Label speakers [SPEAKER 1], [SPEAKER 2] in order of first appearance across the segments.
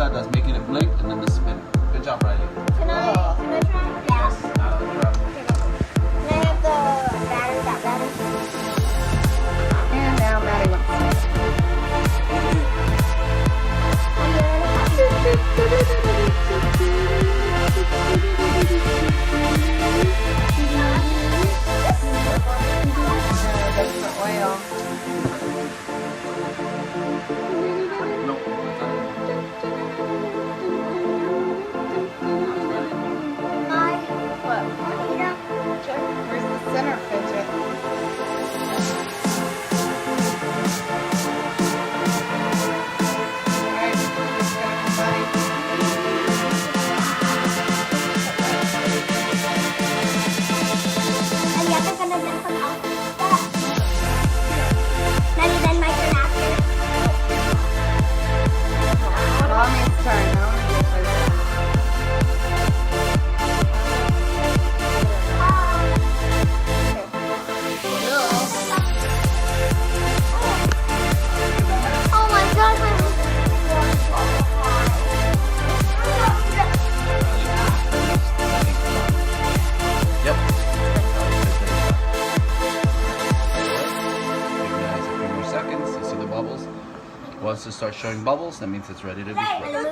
[SPEAKER 1] side that's making it blink, and then the spin. Good job, Riley.
[SPEAKER 2] Can I try? Yes.
[SPEAKER 1] Now let's try.
[SPEAKER 2] Can I have the battery, that battery?
[SPEAKER 3] And now Maddie wants the oil.
[SPEAKER 1] Nope.
[SPEAKER 3] Where's the center fidget? Alright, just gonna combine.
[SPEAKER 2] And the other gonna then come out. Maybe then my turn after.
[SPEAKER 3] Mommy's turn. I wanna go first.
[SPEAKER 2] Oh my god,
[SPEAKER 1] Yep. Give you guys a few more seconds. You see the bubbles? Once it starts showing bubbles, that means it's ready to be flipped.
[SPEAKER 2] That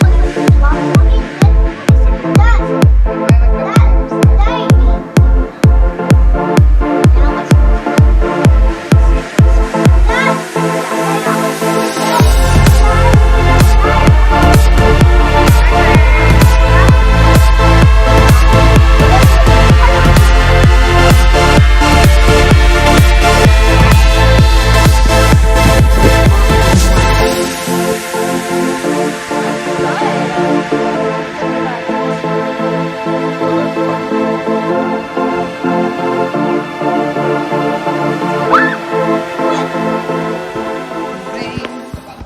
[SPEAKER 2] looks like a lot.